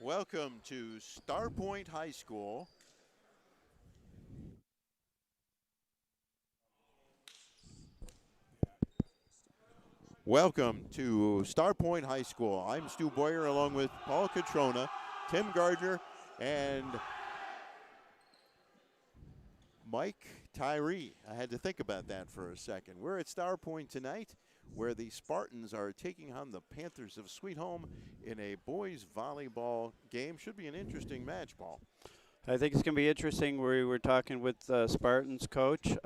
Welcome to Starpoint High School. Welcome to Starpoint High School. I'm Stu Boyer along with Paul Catrona, Tim Gardner, and Mike Tyree. I had to think about that for a second. We're at Starpoint tonight, where the Spartans are taking on the Panthers of Sweet Home in a boys volleyball game. Should be an interesting match, Paul. I think it's going to be interesting. We were talking with Spartans coach.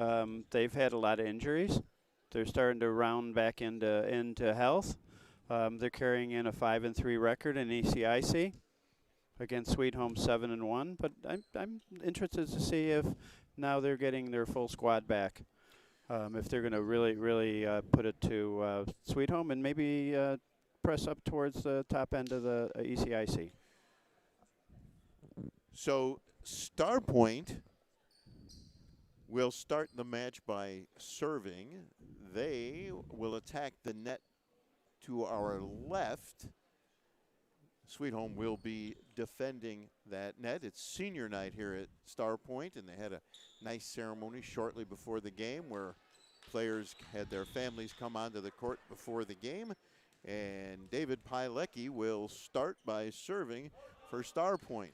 They've had a lot of injuries. They're starting to round back into health. They're carrying in a 5-3 record in ECIC against Sweet Home 7-1. But I'm interested to see if now they're getting their full squad back. If they're going to really put it to Sweet Home and maybe press up towards the top end of the ECIC. So Starpoint will start the match by serving. They will attack the net to our left. Sweet Home will be defending that net. It's senior night here at Starpoint, and they had a nice ceremony shortly before the game where players had their families come onto the court before the game. And David Pilecki will start by serving for Starpoint.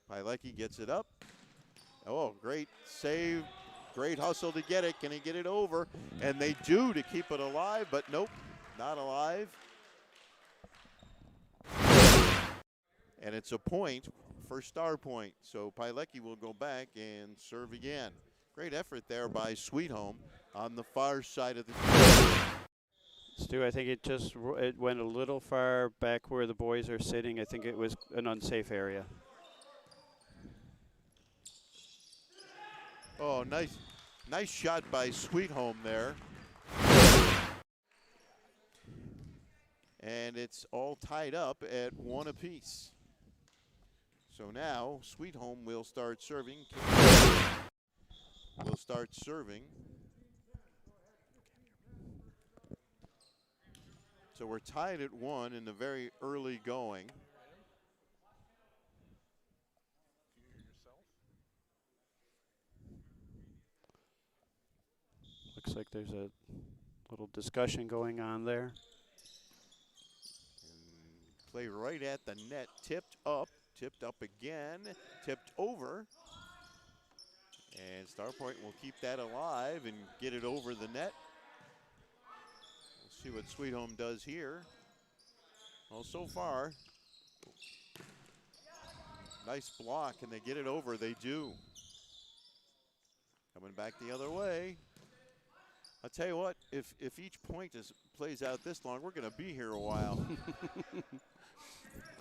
Pilecki gets it up. Oh, great save. Great hustle to get it. Can he get it over? And they do to keep it alive, but nope, not alive. And it's a point for Starpoint. So Pilecki will go back and serve again. Great effort there by Sweet Home on the far side of the field. Stu, I think it went a little far back where the boys are sitting. I think it was an unsafe area. Oh, nice shot by Sweet Home there. And it's all tied up at 1 apiece. So now Sweet Home will start serving. So we're tied at 1 in the very early going. Looks like there's a little discussion going on there. And play right at the net, tipped up again, tipped over. And Starpoint will keep that alive and get it over the net. We'll see what Sweet Home does here. Well, so far, nice block. Can they get it over? They do. Coming back the other way. I'll tell you what, if each point plays out this long, we're going to be here a while.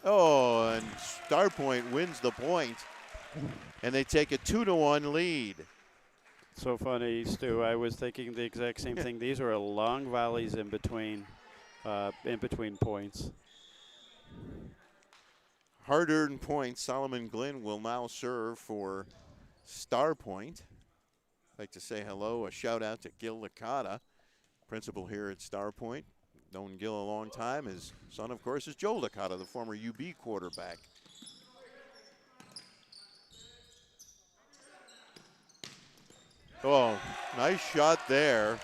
Oh, and Starpoint wins the point, and they take a 2-1 lead. So funny, Stu. I was thinking the exact same thing. These are long volleys in between points. Hard-earned points. Solomon Glenn will now serve for Starpoint. I'd like to say hello, a shout out to Gil Licata, principal here at Starpoint. Known Gil a long time. His son, of course, is Joe Licata, the former UB quarterback. Oh, nice shot there.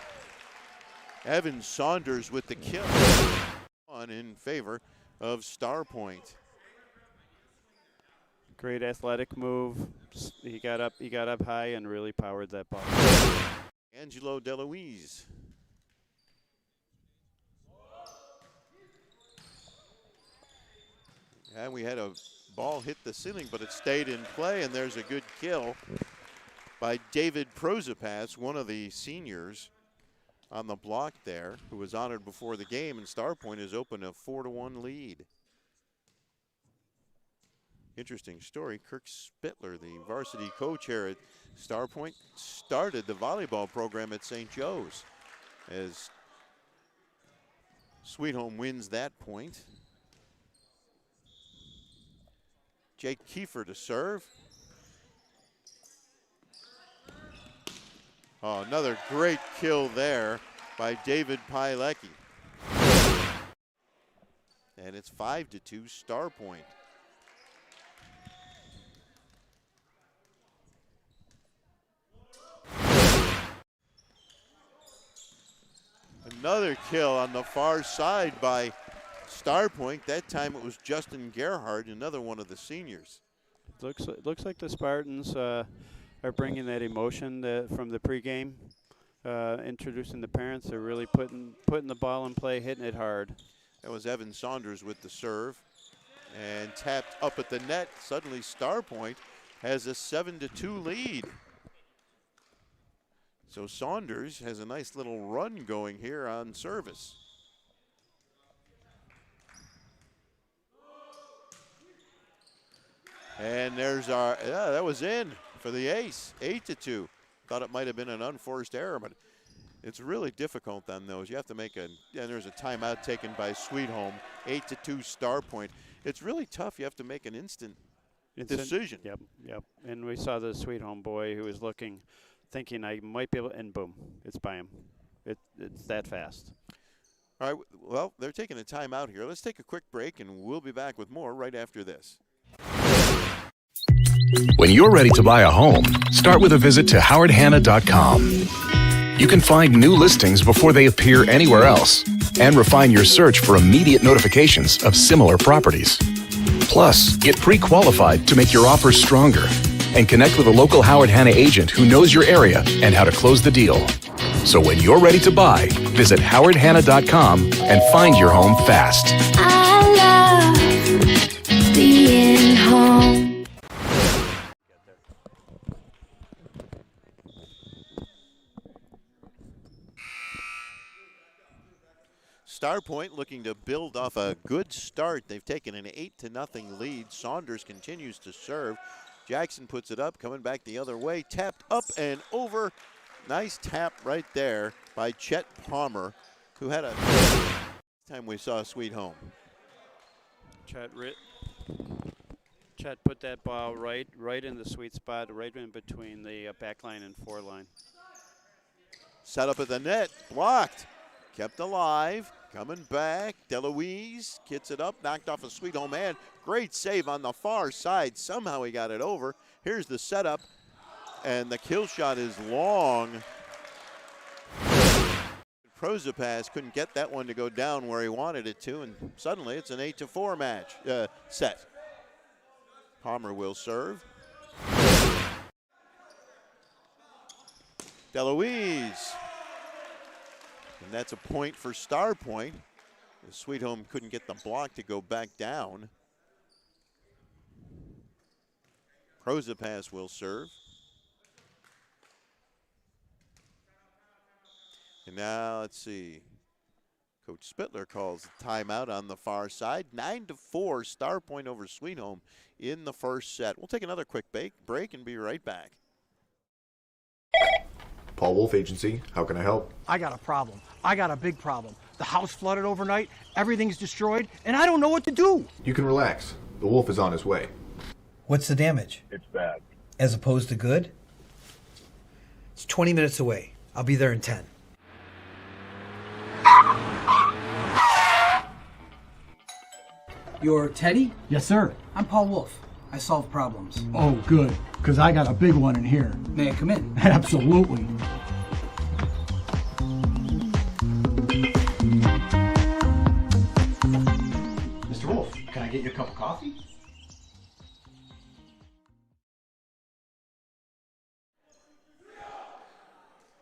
Evan Saunders with the kill on in favor of Starpoint. Great athletic move. He got up high and really powered that ball. Angelo DeLuise. And we had a ball hit the ceiling, but it stayed in play, and there's a good kill by David Prozapas, one of the seniors on the block there, who was honored before the game, and Starpoint has opened a 4-1 lead. Interesting story. Kirk Spittler, the varsity coach here at Starpoint, started the volleyball program at St. Joe's as Sweet Home wins that point. Jake Kiefer to serve. Oh, another great kill there by David Pilecki. And it's 5-2 Starpoint. Another kill on the far side by Starpoint. That time it was Justin Gerhardt, another one of the seniors. Looks like the Spartans are bringing that emotion from the pregame, introducing the parents. They're really putting the ball in play, hitting it hard. That was Evan Saunders with the serve, and tapped up at the net. Suddenly Starpoint has a 7-2 lead. So Saunders has a nice little run going here on service. And there's our, that was in for the ace, 8-2. Thought it might have been an unforced error, but it's really difficult on those. You have to make and there's a timeout taken by Sweet Home, 8-2 Starpoint. It's really tough. You have to make an instant decision. Yep. And we saw the Sweet Home boy who was looking, thinking I might be able, and boom, it's by him. It's that fast. All right, well, they're taking a timeout here. Let's take a quick break, and we'll be back with more right after this. When you're ready to buy a home, start with a visit to howardhanna.com. You can find new listings before they appear anywhere else and refine your search for immediate notifications of similar properties. Plus, get pre-qualified to make your offers stronger and connect with a local Howard Hanna agent who knows your area and how to close the deal. So when you're ready to buy, visit howardhanna.com and find your home fast. I love being home. Starpoint looking to build off a good start. They've taken an 8-0 lead. Saunders continues to serve. Jackson puts it up, coming back the other way. Tapped up and over. Nice tap right there by Chet Palmer, who had a time we saw Sweet Home. Chet put that ball right in the sweet spot, right in between the back line and foreline. Set up at the net, blocked. Kept alive, coming back. DeLuise gets it up, knocked off a Sweet Home man. Great save on the far side. Somehow he got it over. Here's the setup, and the kill shot is long. Prozapas couldn't get that one to go down where he wanted it to, and suddenly it's an 8-4 match set. Palmer will serve. DeLuise. And that's a point for Starpoint. Sweet Home couldn't get the block to go back down. Prozapas will serve. And now let's see. Coach Spittler calls a timeout on the far side. 9-4 Starpoint over Sweet Home in the first set. We'll take another quick break and be right back. Paul Wolf Agency, how can I help? I got a problem. I got a big problem. The house flooded overnight, everything's destroyed, and I don't know what to do. You can relax. The wolf is on his way. What's the damage? It's bad. As opposed to good? It's 20 minutes away. I'll be there in 10. You're Teddy? Yes, sir. I'm Paul Wolf. I solve problems. Oh, good, because I got a big one in here. May I come in? Absolutely. Mr. Wolf, can I get you a cup of coffee?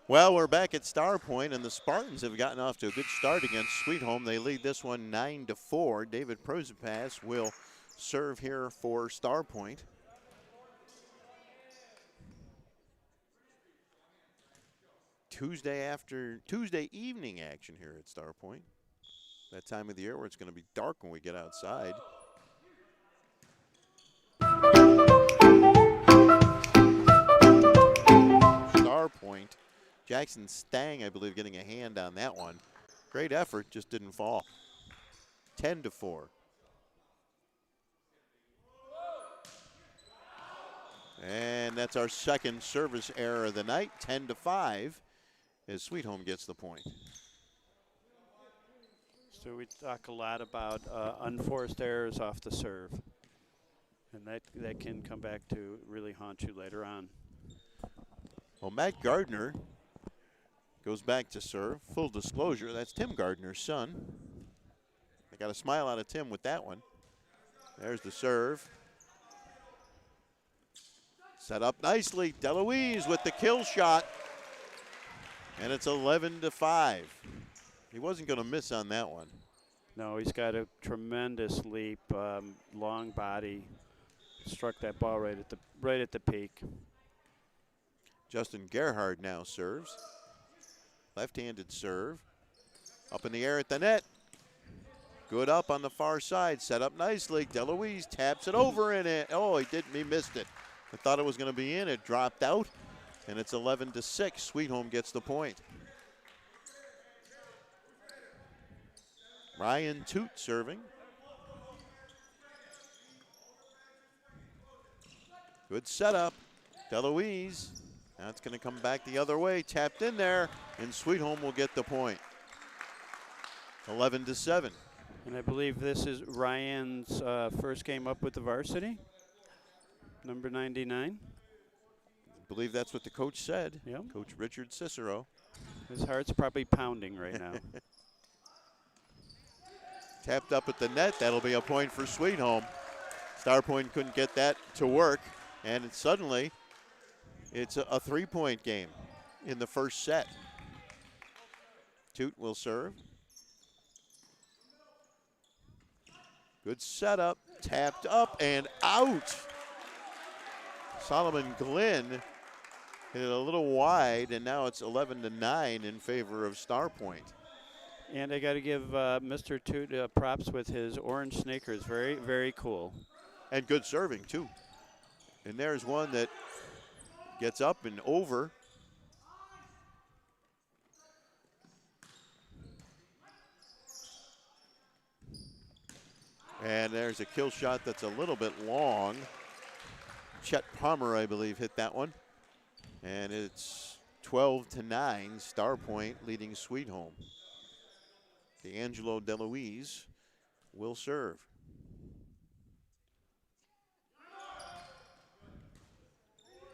Well, we're back at Starpoint, and the Spartans have gotten off to a good start against Sweet Home. They lead this one 9-4. David Prozapas will serve here for Starpoint. Tuesday evening action here at Starpoint. That time of the year where it's going to be dark when we get outside. Starpoint. Jackson Stang, I believe, getting a hand on that one. Great effort, just didn't fall. 10-4. And that's our second service error of the night, 10-5, as Sweet Home gets the point. So we talk a lot about unforced errors off the serve. And that can come back to really haunt you later on. Well, Matt Gardner goes back to serve. Full disclosure, that's Tim Gardner's son. I got a smile out of Tim with that one. There's the serve. Set up nicely. DeLuise with the kill shot. And it's 11-5. He wasn't going to miss on that one. No, he's got a tremendous leap, long body. Struck that ball right at the peak. Justin Gerhard now serves. Left-handed serve. Up in the air at the net. Good up on the far side. Set up nicely. DeLuise taps it over in it. Oh, he missed it. I thought it was going to be in. It dropped out. And it's 11-6. Sweet Home gets the point. Ryan Toot serving. Good setup. DeLuise. Now it's going to come back the other way. Tapped in there. And Sweet Home will get the point. 11-7. And I believe this is Ryan's first game up with the varsity. Number 99. I believe that's what the coach said. Yep. Coach Richard Cicero. His heart's probably pounding right now. Tapped up at the net. That'll be a point for Sweet Home. Starpoint couldn't get that to work. And suddenly, it's a 3-point game in the first set. Toot will serve. Good setup. Tapped up and out. Solomon Glenn hit it a little wide, and now it's 11-9 in favor of Starpoint. And I got to give Mr. Toot props with his orange sneakers. Very, very cool. And good serving, too. And there's one that gets up and over. And there's a kill shot that's a little bit long. Chet Palmer, I believe, hit that one. And it's 12-9, Starpoint leading Sweet Home. D'Angelo DeLuise will serve.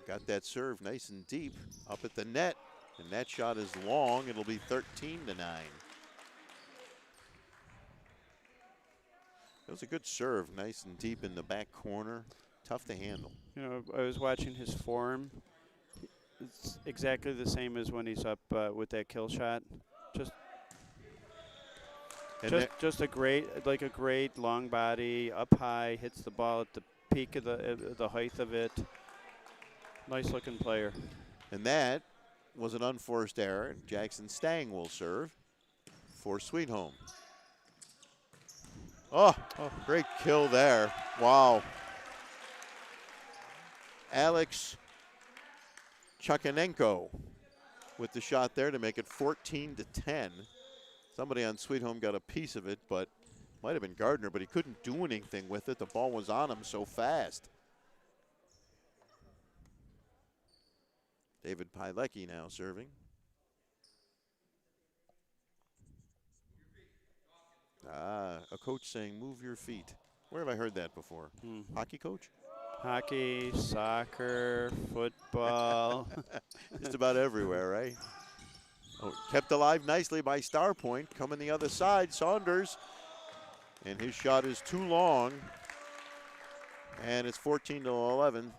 Got that serve nice and deep up at the net, and that shot is long. It'll be 13-9. It was a good serve, nice and deep in the back corner. Tough to handle. You know, I was watching his form. It's exactly the same as when he's up with that kill shot. Just a great long body, up high, hits the ball at the peak of the height of it. Nice looking player. And that was an unforced error. Jackson Stang will serve for Sweet Home. Oh, great kill there. Wow. Alex Chukanenko with the shot there to make it 14-10. Somebody on Sweet Home got a piece of it, but might have been Gardner, but he couldn't do anything with it. The ball was on him so fast. David Pilecki now serving. A coach saying, move your feet. Where have I heard that before? Hockey coach? Hockey, soccer, football. Just about everywhere, right? Oh, kept alive nicely by Starpoint. Coming the other side, Saunders. And his shot is too long. And it's 14-11.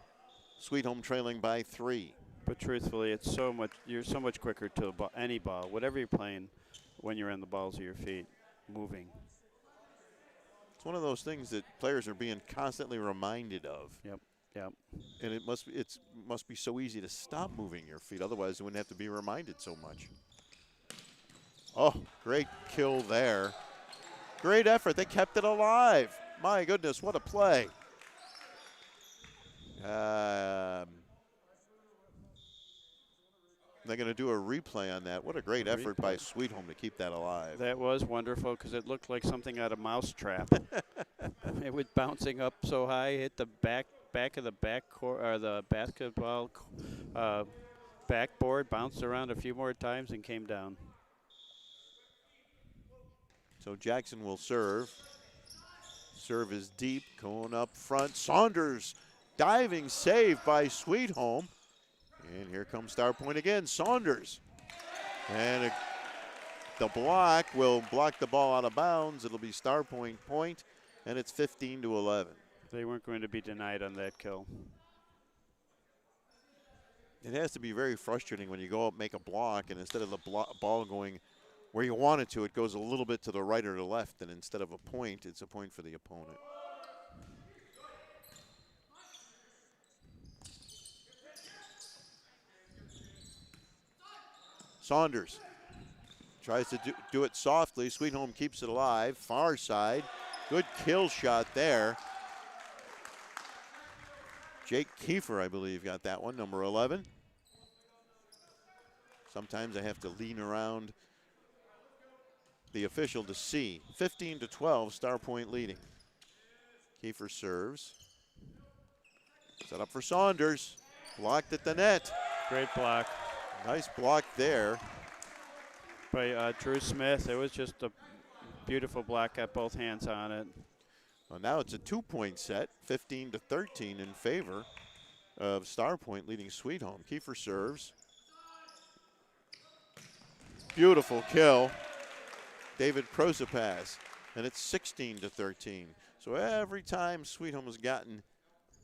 Sweet Home trailing by 3. But truthfully, you're so much quicker to any ball, whatever you're playing, when you're on the balls of your feet, moving. It's one of those things that players are being constantly reminded of. Yep. And it must be so easy to stop moving your feet. Otherwise, you wouldn't have to be reminded so much. Oh, great kill there. Great effort. They kept it alive. My goodness, what a play. They're going to do a replay on that. What a great effort by Sweet Home to keep that alive. That was wonderful because it looked like something out of Mousetrap. It was bouncing up so high, hit the back back of the backcourt or the basketball backboard, bounced around a few more times and came down. So Jackson will serve. Serve is deep, going up front. Saunders, diving save by Sweet Home. And here comes Starpoint again, Saunders. And the block will block the ball out of bounds. It'll be Starpoint point, and it's 15-11. They weren't going to be denied on that kill. It has to be very frustrating when you go up, make a block, and instead of the ball going where you want it to, it goes a little bit to the right or the left, and instead of a point, it's a point for the opponent. Saunders tries to do it softly. Sweet Home keeps it alive. Far side. Good kill shot there. Jake Kiefer, I believe, got that one, number 11. Sometimes I have to lean around the official to see. 15-12, Starpoint leading. Kiefer serves. Set up for Saunders. Blocked at the net. Great block. Nice block there. By Drew Smith. It was just a beautiful block, got both hands on it. Well, now it's a 2-point set, 15-13 in favor of Starpoint leading Sweet Home. Kiefer serves. Beautiful kill. David Prosopas, and it's 16-13. So every time Sweet Home has gotten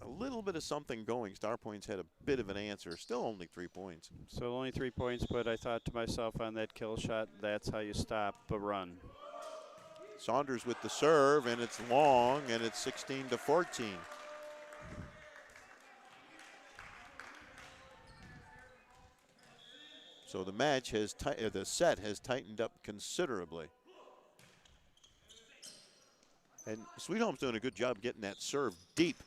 a little bit of something going, Starpoint's had a bit of an answer. Still only 3 points. So only 3 points, but I thought to myself on that kill shot, that's how you stop a run. Saunders with the serve, and it's long, and it's 16-14. So the match has the set has tightened up considerably. And Sweet Home's doing a good job getting that serve deep.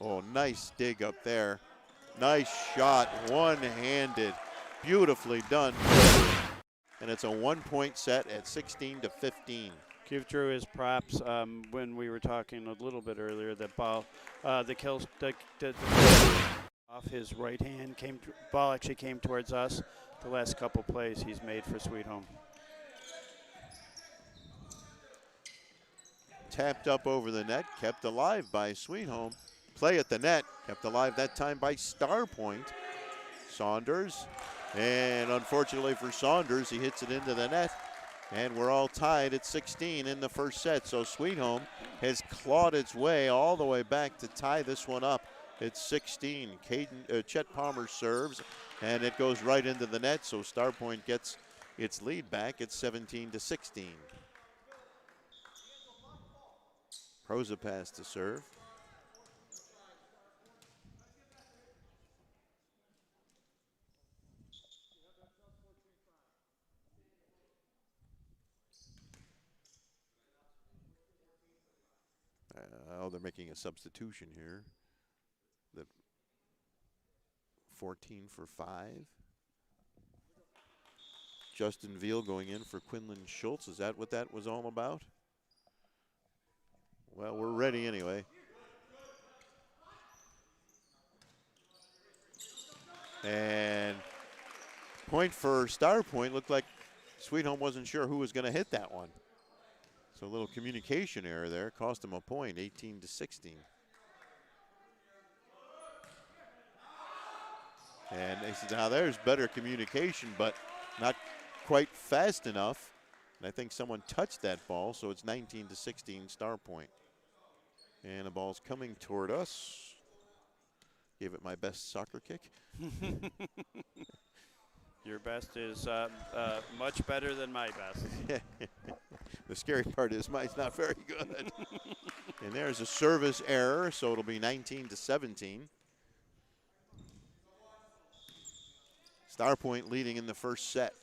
Oh, nice dig up there. Nice shot, one-handed, beautifully done. And it's a 1-point set at 16-15. Give Drew his props. When we were talking a little bit earlier, the ball, the kill, off his right hand, ball actually came towards us. The last couple plays he's made for Sweet Home. Tapped up over the net, kept alive by Sweet Home. Play at the net, kept alive that time by Starpoint. Saunders, and unfortunately for Saunders, he hits it into the net. And we're all tied at 16 in the first set. So Sweet Home has clawed its way all the way back to tie this one up. It's 16. Chet Palmer serves, and it goes right into the net. So Starpoint gets its lead back at 17-16. Prosopas to serve. They're making a substitution here. That 14 for 5. Justin Veal going in for Quinlan Schultz. Is that what that was all about? Well, we're ready anyway. And point for Starpoint. Looked like Sweet Home wasn't sure who was going to hit that one. So a little communication error there. Cost him a point, 18-16. And they said, now there's better communication, but not quite fast enough. And I think someone touched that ball, so it's 19-16 Starpoint. And the ball's coming toward us. Gave it my best soccer kick. Your best is much better than my best. The scary part is mine's not very good. And there's a service error, so it'll be 19-17. Starpoint leading in the first set.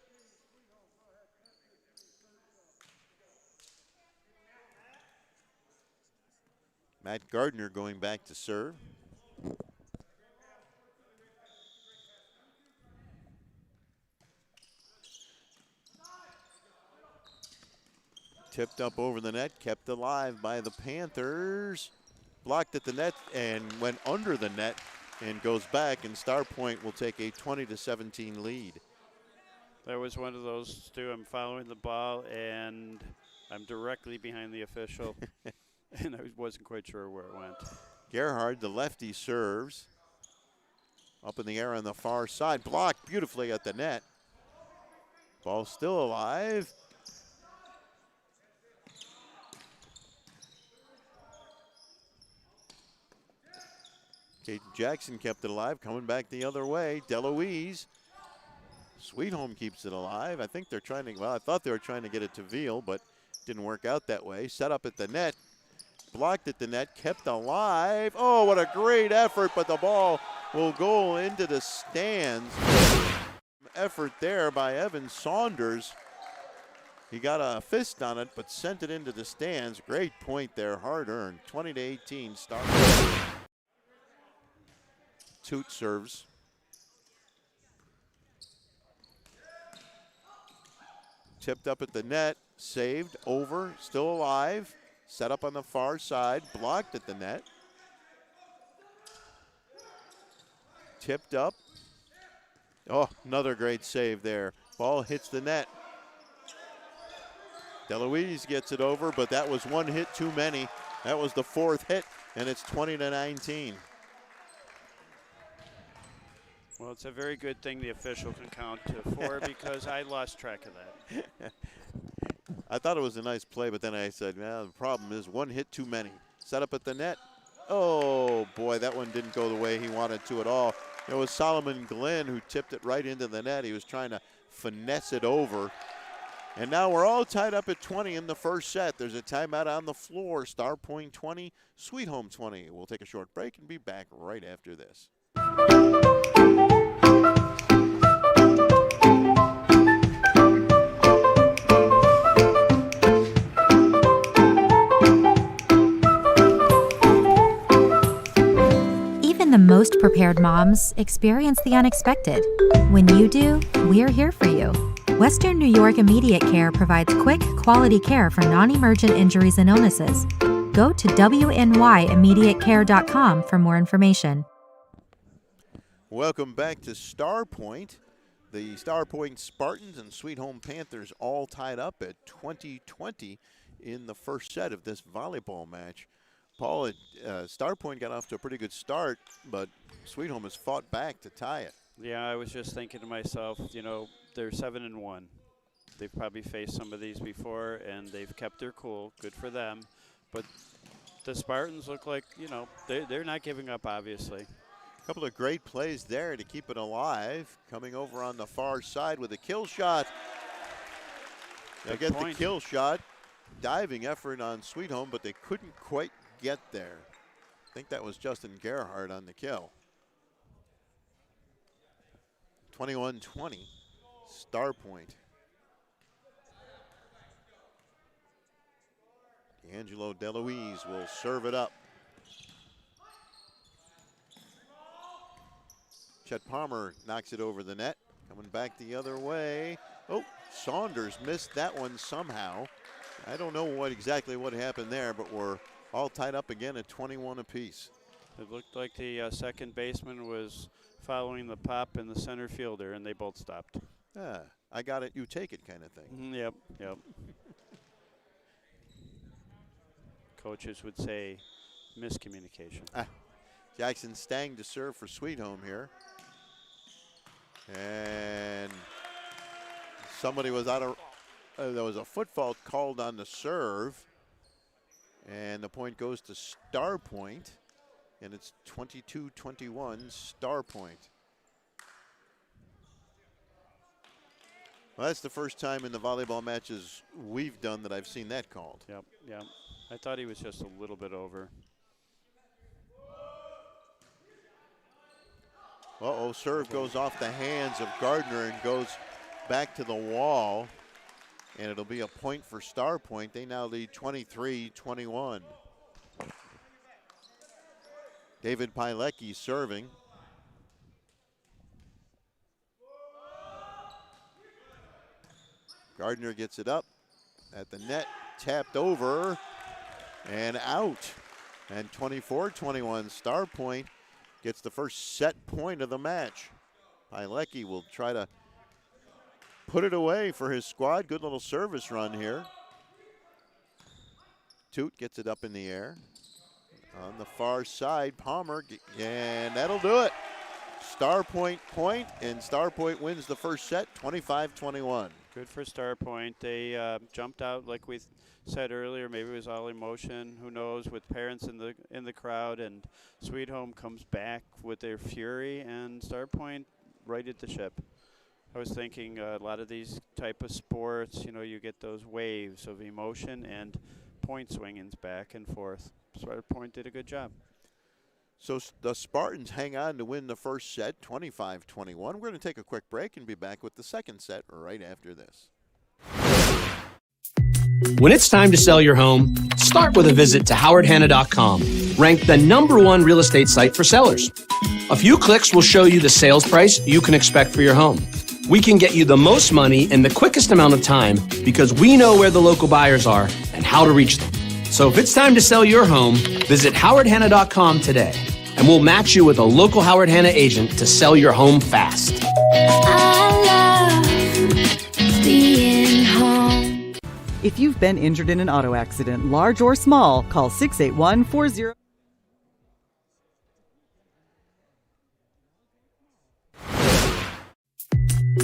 Matt Gardner going back to serve. Tipped up over the net, kept alive by the Panthers. blocked at the net and went under the net and goes back, and Starpoint will take a 20-17 lead. That was one of those, Stu. I'm following the ball, and I'm directly behind the official, and I wasn't quite sure where it went. Gerhard, the lefty, serves. Up in the air on the far side, blocked beautifully at the net. Ball still alive. Kate Jackson kept it alive, coming back the other way. DeLuise. Sweet Home keeps it alive. I think they're trying to, well, I thought they were trying to get it to Veal, but didn't work out that way. Set up at the net, blocked at the net, kept alive. Oh, what a great effort, but the ball will go into the stands. Effort there by Evan Saunders. He got a fist on it, but sent it into the stands. Great point there, hard earned. 20-18, start. Toot serves. Tipped up at the net, saved, over, still alive. Set up on the far side, blocked at the net. Tipped up. Oh, another great save there. Ball hits the net. DeLuise gets it over, but that was one hit too many. That was the fourth hit, and it's 20-19. Well, it's a very good thing the official can count to 4 because I lost track of that. I thought it was a nice play, but then I said, well, the problem is one hit too many. Set up at the net. Oh, boy, that one didn't go the way he wanted to at all. It was Solomon Glenn who tipped it right into the net. He was trying to finesse it over. And now we're all tied up at 20 in the first set. There's a timeout on the floor. Starpoint 20, Sweet Home 20. We'll take a short break and be back right after this. Even the most prepared moms experience the unexpected. When you do, we're here for you. Western New York Immediate Care provides quick, quality care for non-emergent injuries and illnesses. Go to wnyimmediatecare.com for more information. Welcome back to Starpoint. The Starpoint Spartans and Sweet Home Panthers all tied up at 20-20 in the first set of this volleyball match. Paul, Starpoint got off to a pretty good start, but Sweet Home has fought back to tie it. Yeah, I was just thinking to myself, you know, they're 7-1. They've probably faced some of these before, and they've kept their cool. Good for them. But the Spartans look like, you know, they're not giving up, obviously. A couple of great plays there to keep it alive. Coming over on the far side with a kill shot. They get the kill shot. Diving effort on Sweet Home, but they couldn't quite get there. I think that was Justin Gerhardt on the kill. 21-20, Starpoint. Angelo DeLuise will serve it up. Chet Palmer knocks it over the net. Coming back the other way. Oh, Saunders missed that one somehow. I don't know exactly what happened there, but we're all tied up again at 21 apiece. It looked like the second baseman was following the pop in the center fielder, and they both stopped. I got it, you take it kind of thing. Yep. Coaches would say miscommunication. Jackson Stang to serve for Sweet Home here. And somebody was out of, there was a foot fault called on the serve. And the point goes to Starpoint. And it's 22-21, Starpoint. Well, that's the first time in the volleyball matches we've done that I've seen that called. Yep. I thought he was just a little bit over. Uh-oh, serve goes off the hands of Gardner and goes back to the wall. And it'll be a point for Starpoint. They now lead 23-21. David Pilecki serving. Gardner gets it up at the net, tapped over and out. And 24-21, Starpoint gets the first set point of the match. Pilecki will try to put it away for his squad. Good little service run here. Toot gets it up in the air. On the far side, Palmer, and that'll do it. Starpoint point, and Starpoint wins the first set, 25-21. Good for Starpoint. They jumped out like we said earlier. Maybe it was all emotion. Who knows? With parents in the crowd, and Sweet Home comes back with their fury, and Starpoint righted the ship. I was thinking a lot of these type of sports, you know, you get those waves of emotion and point swingings back and forth. Starpoint did a good job. So the Spartans hang on to win the first set, 25-21. We're going to take a quick break and be back with the second set right after this. When it's time to sell your home, start with a visit to howardhanna.com, ranked the #1 real estate site for sellers. A few clicks will show you the sales price you can expect for your home. We can get you the most money in the quickest amount of time because we know where the local buyers are and how to reach them. So if it's time to sell your home, visit howardhanna.com today, and we'll match you with a local Howard Hanna agent to sell your home fast. I love being home. If you've been injured in an auto accident, large or small, call 681-40.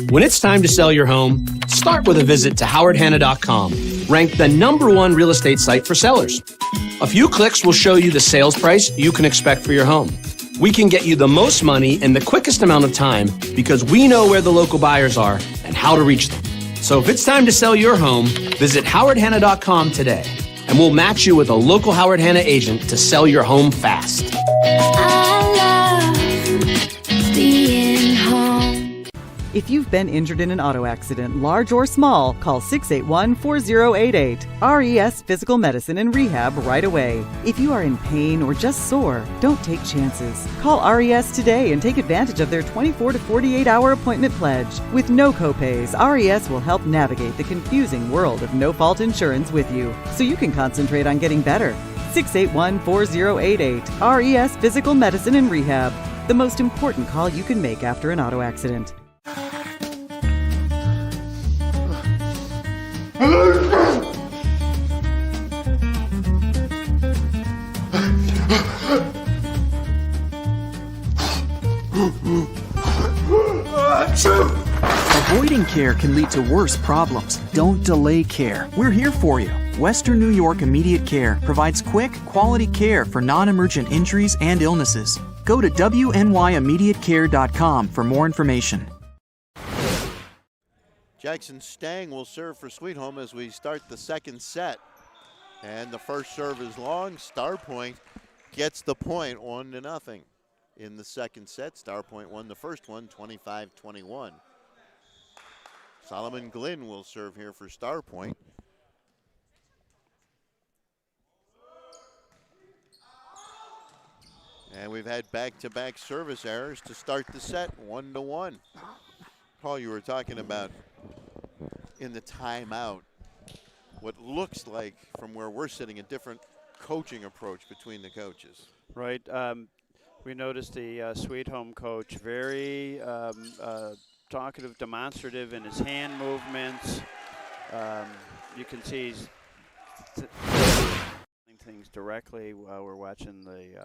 When it's time to sell your home, start with a visit to howardhanna.com, ranked the #1 real estate site for sellers. A few clicks will show you the sales price you can expect for your home. We can get you the most money in the quickest amount of time because we know where the local buyers are and how to reach them. So if it's time to sell your home, visit howardhanna.com today, and we'll match you with a local Howard Hanna agent to sell your home fast. I love being home. If you've been injured in an auto accident, large or small, call 681-4088. RES Physical Medicine and Rehab right away. If you are in pain or just sore, don't take chances. Call RES today and take advantage of their 24 to 48-hour appointment pledge. With no copays, RES will help navigate the confusing world of no-fault insurance with you, so you can concentrate on getting better. 681-4088. RES Physical Medicine and Rehab. The most important call you can make after an auto accident. Avoiding care can lead to worse problems. Don't delay care. We're here for you. Western New York Immediate Care provides quick, quality care for non-emergent injuries and illnesses. Go to wnyImmediatecare.com for more information. Jackson Stang will serve for Sweet Home as we start the second set. And the first serve is long. Starpoint gets the point, 1-0. In the second set, Starpoint won the first one, 25-21. Solomon Glynn will serve here for Starpoint. And we've had back-to-back service errors to start the set, 1-1. Paul, you were talking about in the timeout what looks like, from where we're sitting, a different coaching approach between the coaches. Right. We noticed the Sweet Home coach very talkative, demonstrative in his hand movements. You can see he's things directly while we're watching the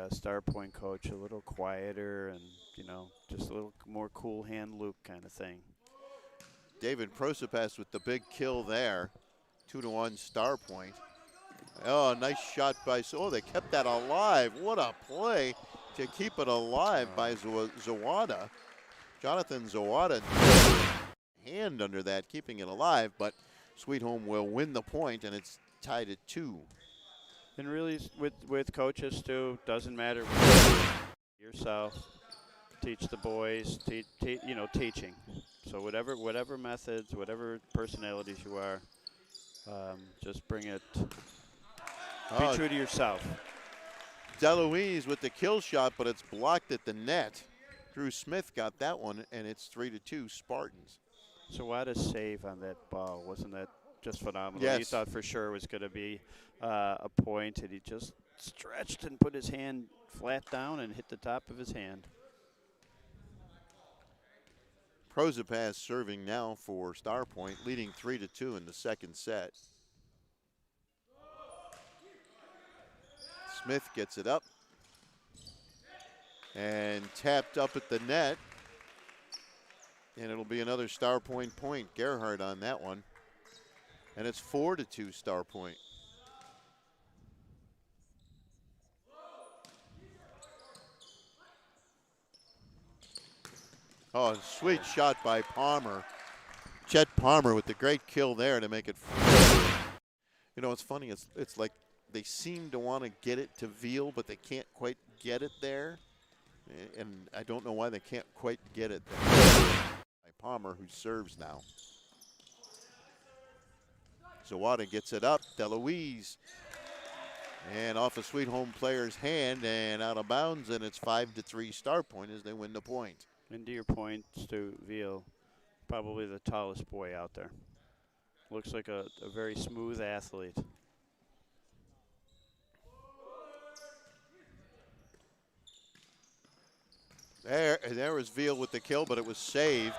Starpoint coach, a little quieter and, you know, just a little more cool hand loop kind of thing. David Prosopas with the big kill there. 2-1 Starpoint. Oh, nice shot by, they kept that alive. What a play to keep it alive by Zawada. Jonathan Zawada, hand under that, keeping it alive, but Sweet Home will win the point, and it's tied at 2. And really, with coaches too, doesn't matter. Yourself, teach the boys, teaching. So whatever methods, whatever personalities you are, just bring it. Be true to yourself. DeLuise with the kill shot, but it's blocked at the net. Drew Smith got that one, and it's 3-2 Spartans. So what a save on that ball. Wasn't that just phenomenal. Yes. He thought for sure it was going to be a point, and he just stretched and put his hand flat down and hit the top of his hand. Prozopass serving now for Starpoint, leading 3-2 in the second set. Smith gets it up and tapped up at the net. And it'll be another Starpoint point. Gerhardt on that one. And it's 4-2 Starpoint. Oh, sweet shot by Palmer. Chet Palmer with the great kill there to make it. You know, it's funny. It's like they seem to want to get it to Veal, but they can't quite get it there. And I don't know why they can't quite get it there. By Palmer, who serves now. Zawada gets it up. DeLuise. And off a Sweet Home player's hand and out of bounds, and it's 5-3 Starpoint as they win the point. And to your point, Stu, Veal, probably the tallest boy out there. Looks like a very smooth athlete. There was Veal with the kill, but it was saved.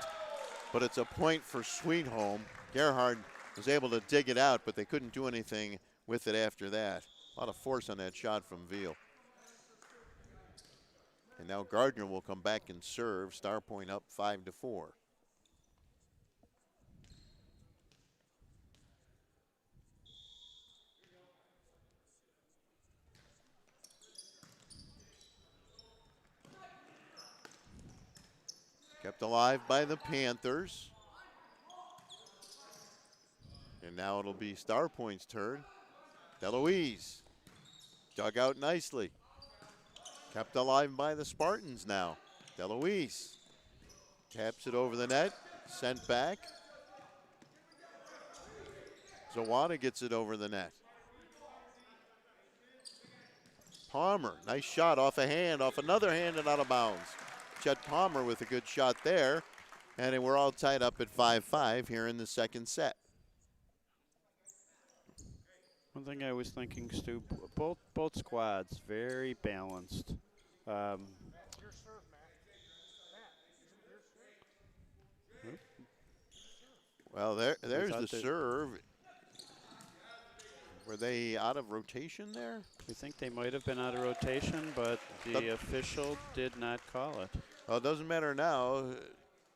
But it's a point for Sweet Home. Gerhard was able to dig it out, but they couldn't do anything with it after that. A lot of force on that shot from Veal. And now Gardner will come back and serve. Starpoint up 5-4. Kept alive by the Panthers. And now it'll be Starpoint's turn. DeLuise dug out nicely. Kept alive by the Spartans now. DeLuise taps it over the net, sent back. Zawada gets it over the net. Palmer, nice shot off a hand, off another hand and out of bounds. Chet Palmer with a good shot there. And we're all tied up at 5-5 here in the second set. One thing I was thinking, Stu, both squads very balanced. Well, there's the serve. Were they out of rotation there? We think they might have been out of rotation, but the official did not call it. Well, it doesn't matter now.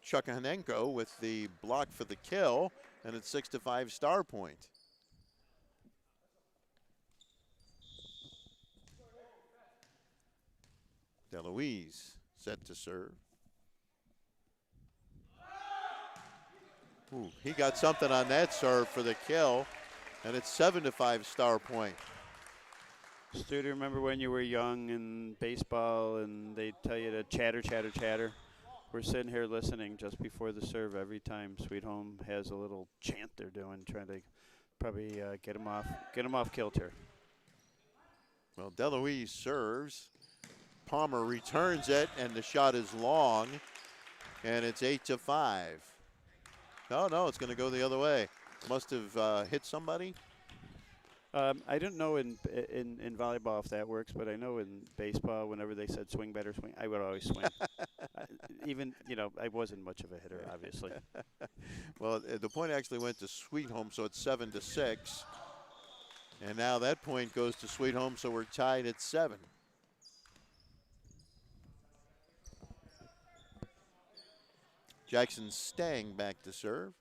Chukhanenko with the block for the kill, and it's 6-5 Starpoint. DeLuise set to serve. Ooh, he got something on that serve for the kill, and it's 7-5 Starpoint. Stu, do you remember when you were young in baseball and they tell you to chatter, chatter, chatter? We're sitting here listening just before the serve every time Sweet Home has a little chant they're doing, trying to probably get him off kilter. Well, DeLuise serves. Palmer returns it, and the shot is long, and it's 8-5. No, it's going to go the other way. Must have hit somebody. I don't know in volleyball if that works, but I know in baseball, whenever they said swing better, swing, I would always swing. Even, I wasn't much of a hitter, obviously. Well, the point actually went to Sweet Home, so it's 7-6. And now that point goes to Sweet Home, so we're tied at 7. Jackson Stang back to serve.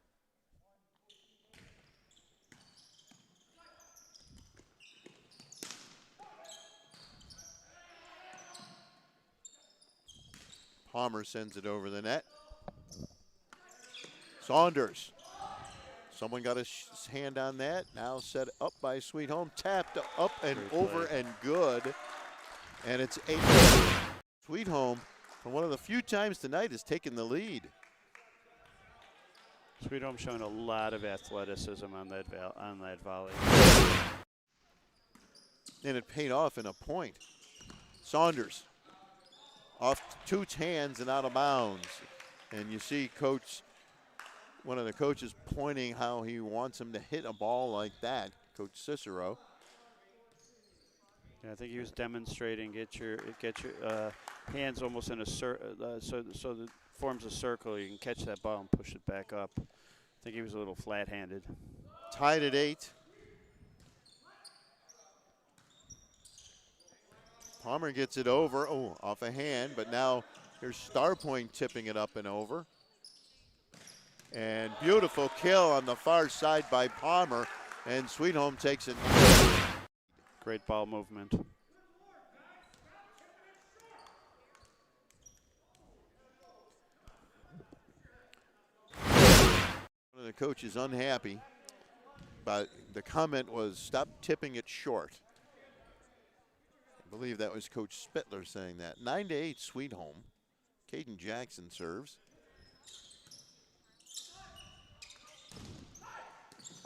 Palmer sends it over the net. Saunders. Someone got his hand on that. Now set up by Sweet Home. Tapped up and over and good. And it's 8. Sweet Home, for one of the few times tonight, has taken the lead. Sweet Home showing a lot of athleticism on that volley. And it paid off in a point. Saunders off Toots' hands and out of bounds. And you see Coach one of the coaches pointing how he wants him to hit a ball like that, Coach Cicero. Yeah, I think he was demonstrating get your hands almost in a so that forms a circle. You can catch that ball and push it back up. I think he was a little flat-handed. Tied at 8. Palmer gets it over. Oh, off a hand, but now here's Starpoint tipping it up and over. And beautiful kill on the far side by Palmer, and Sweet Home takes it. Great ball movement. One of the coaches unhappy, but the comment was stop tipping it short. I believe that was Coach Spittler saying that. 9-8 Sweet Home. Caden Jackson serves.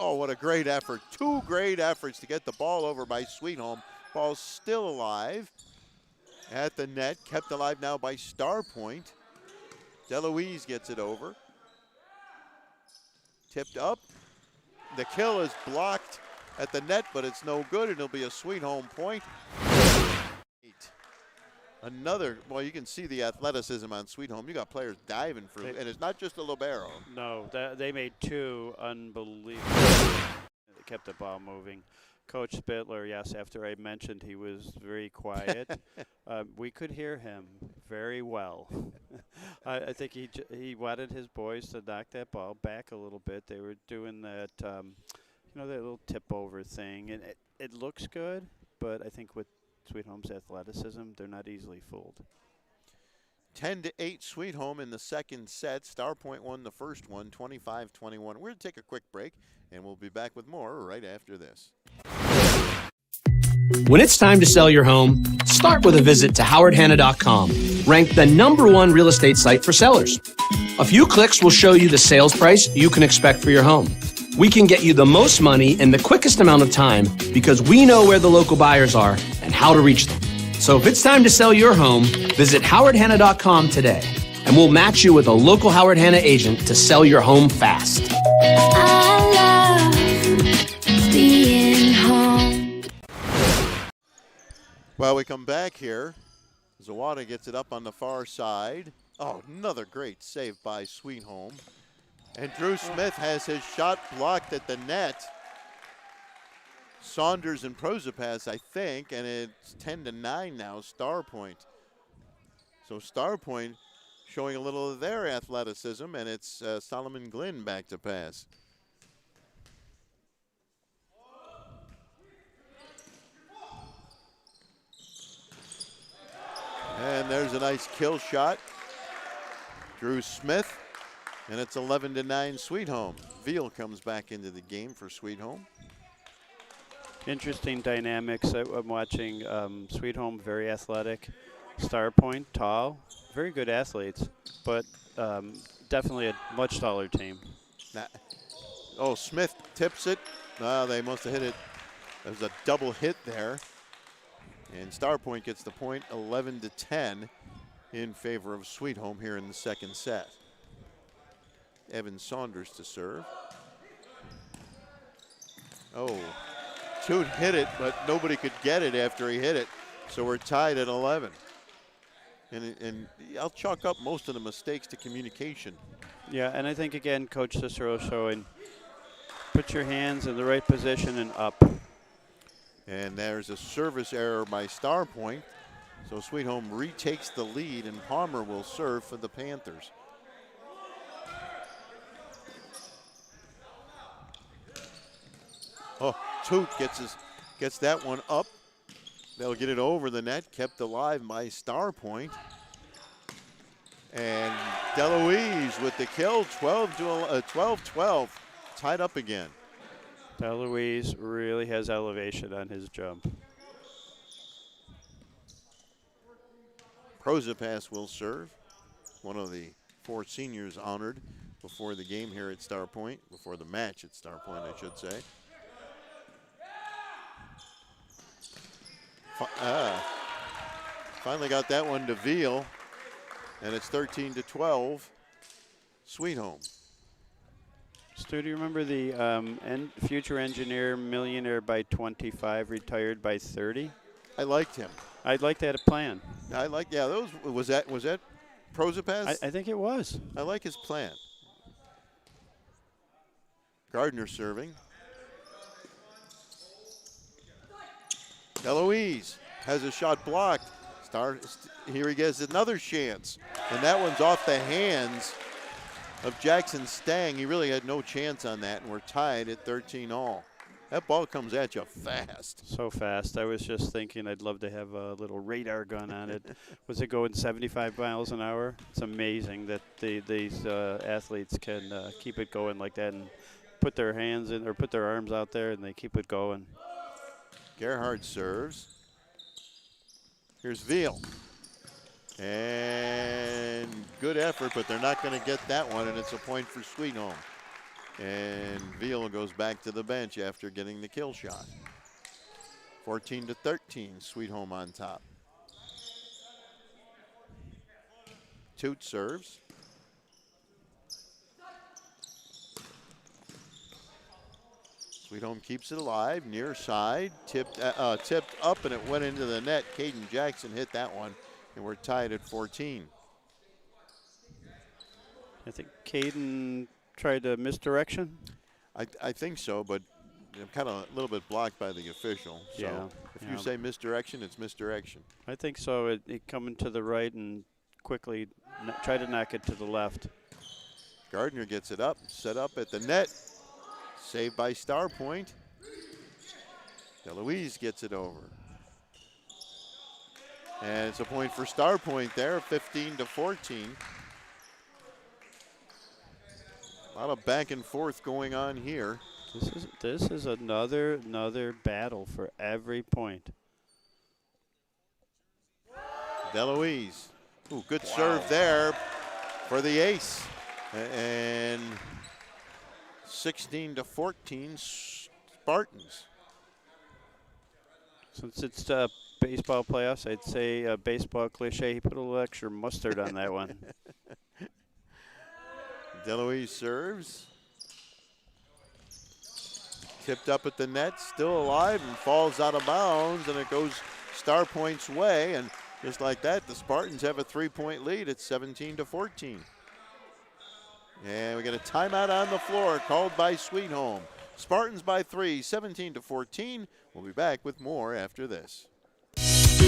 Oh, what a great effort. 2 great efforts to get the ball over by Sweet Home. Ball's still alive at the net. Kept alive now by Starpoint. DeLuise gets it over. Tipped up. The kill is blocked at the net, but it's no good. It'll be a Sweet Home point. Another, well, you can see the athleticism on Sweet Home. You got players diving for, and it's not just a libero. No, they made 2 unbelievable. They kept the ball moving. Coach Spittler, yes, after I mentioned he was very quiet, we could hear him very well. I think he wanted his boys to knock that ball back a little bit. They were doing that, that little tip over thing, and it looks good, but I think with Sweet Home's athleticism, they're not easily fooled. 10-8 Sweet Home in the second set. Starpoint won the first one, 25-21. We're going to take a quick break, and we'll be back with more right after this. When it's time to sell your home, start with a visit to howardhanna.com, ranked the #1 real estate site for sellers. A few clicks will show you the sales price you can expect for your home. We can get you the most money in the quickest amount of time because we know where the local buyers are and how to reach them. So if it's time to sell your home, visit howardhanna.com today, and we'll match you with a local Howard Hanna agent to sell your home fast. I love being home. Well, we come back here. Zawada gets it up on the far side. Oh, another great save by Sweet Home. And Drew Smith has his shot blocked at the net. Saunders and Prozapas, I think, and it's 10-9 now, Starpoint. So Starpoint showing a little of their athleticism, and it's Solomon Glynn back to pass. And there's a nice kill shot. Drew Smith, and it's 11-9 Sweet Home. Veal comes back into the game for Sweet Home. Interesting dynamics. I'm watching Sweet Home, very athletic. Starpoint, tall, very good athletes, but definitely a much taller team. Oh, Smith tips it. They must have hit it. There's a double hit there. And Starpoint gets the point, 11-10 in favor of Sweet Home here in the second set. Evan Saunders to serve. Oh, Toot hit it, but nobody could get it after he hit it. So we're tied at 11. And I'll chalk up most of the mistakes to communication. Yeah, and I think, again, Coach Cicero showing put your hands in the right position and up. And there's a service error by Starpoint. So Sweet Home retakes the lead, and Palmer will serve for the Panthers. Oh, Toot gets that one up. They'll get it over the net, kept alive by Starpoint. And DeLuise with the kill, 12-12, tied up again. DeLuise really has elevation on his jump. Prozapas will serve, one of the 4 seniors honored before the game here at Starpoint, before the match at Starpoint, I should say. Finally got that one to Veal, and it's 13-12, Sweet Home. Stu, do you remember the future engineer, millionaire by 25, retired by 30? I liked him. I'd like to have a plan. Was that Prozapaz? I think it was. I like his plan. Gardner serving. Eloise has a shot blocked. Here he gets another chance. And that one's off the hands of Jackson Stang. He really had no chance on that, and we're tied at 13-all. That ball comes at you fast. So fast. I was just thinking I'd love to have a little radar gun on it. Was it going 75 miles an hour? It's amazing that these athletes can keep it going like that and put their hands in or put their arms out there and they keep it going. Gerhard serves. Here's Veal. And good effort, but they're not going to get that one, and it's a point for Sweet Home. And Veal goes back to the bench after getting the kill shot. 14-13, Sweet Home on top. Toot serves. Sweet Home keeps it alive, near side, tipped up, and it went into the net. Caden Jackson hit that one, and we're tied at 14. I think Caden tried a misdirection. I think so, but I'm kind of a little bit blocked by the official. So Yeah, if you say misdirection, it's misdirection. I think so. It coming to the right and quickly try to knock it to the left. Gardner gets it up, set up at the net. Saved by Starpoint. DeLuise gets it over. And it's a point for Starpoint there, 15-14. A lot of back and forth going on here. This is another battle for every point. DeLuise. Ooh, good serve there for the ace. And 16-14 Spartans. Since it's baseball playoffs, I'd say a baseball cliche. He put a little extra mustard on that one. DeLuise serves. Tipped up at the net, still alive, and falls out of bounds, and it goes Starpoint's way. And just like that, the Spartans have a 3-point lead at 17-14. And we get a timeout on the floor called by Sweet Home. Spartans by 3, 17-14. We'll be back with more after this.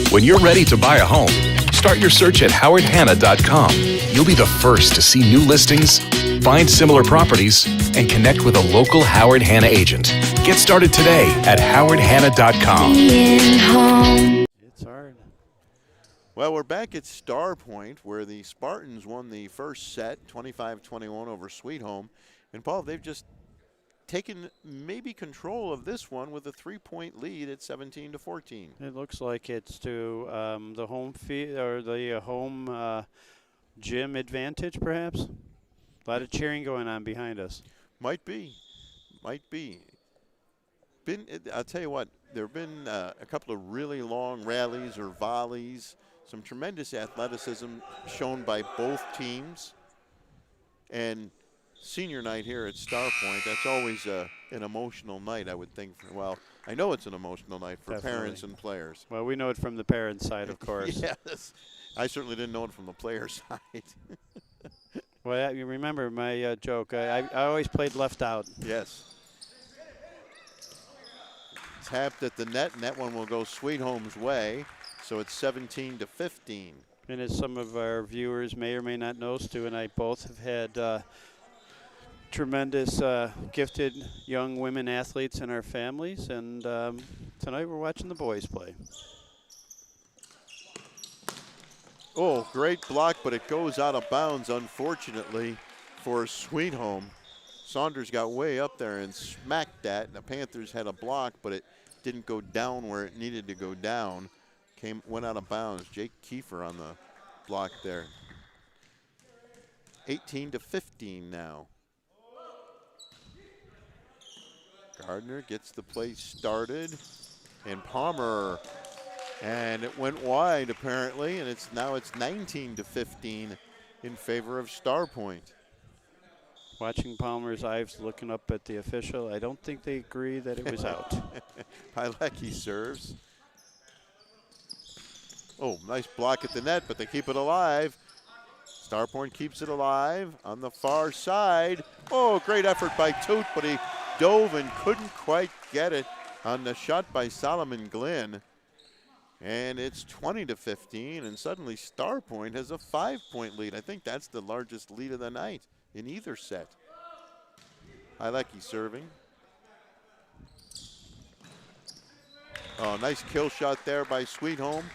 When you're ready to buy a home, start your search at howardhanna.com. You'll be the first to see new listings, find similar properties, and connect with a local Howard Hanna agent. Get started today at howardhanna.com. It's hard. Well, we're back at Starpoint, where the Spartans won the first set, 25-21 over Sweet Home. And, Paul, they've just taken maybe control of this one with a 3-point lead at 17-14. It looks like it's to the home field or the home gym advantage, perhaps. A lot of cheering going on behind us. Might be. I'll tell you what, there have been a couple of really long rallies or volleys, some tremendous athleticism shown by both teams. And senior night here at Starpoint, that's always an emotional night, I would think. Well, I know it's an emotional night for parents and players. Well, we know it from the parents' side, of course. Yes. I certainly didn't know it from the players' side. Well, you remember my joke. I always played left out. Yes. Tapped at the net, and that one will go Sweet Home's way. So it's 17-15. And as some of our viewers may or may not know, Stu and I both have had tremendous gifted young women athletes in our families. And tonight we're watching the boys play. Oh, great block, but it goes out of bounds, unfortunately, for Sweet Home. Saunders got way up there and smacked that. And the Panthers had a block, but it didn't go down where it needed to go down. Went out of bounds. Jake Kiefer on the block there. 18-15 now. Gardner gets the play started, and Palmer, and it went wide apparently, and now it's 19-15 in favor of Starpoint. Watching Palmer's eyes looking up at the official, I don't think they agree that it was out. Pilecki serves. Oh, nice block at the net, but they keep it alive. Starpoint keeps it alive on the far side. Oh, great effort by Toot, but he dove and couldn't quite get it on the shot by Solomon Glenn. And it's 20-15, and suddenly Starpoint has a 5-point lead. I think that's the largest lead of the night in either set. Pilecki serving. Oh, nice kill shot there by Sweet Home.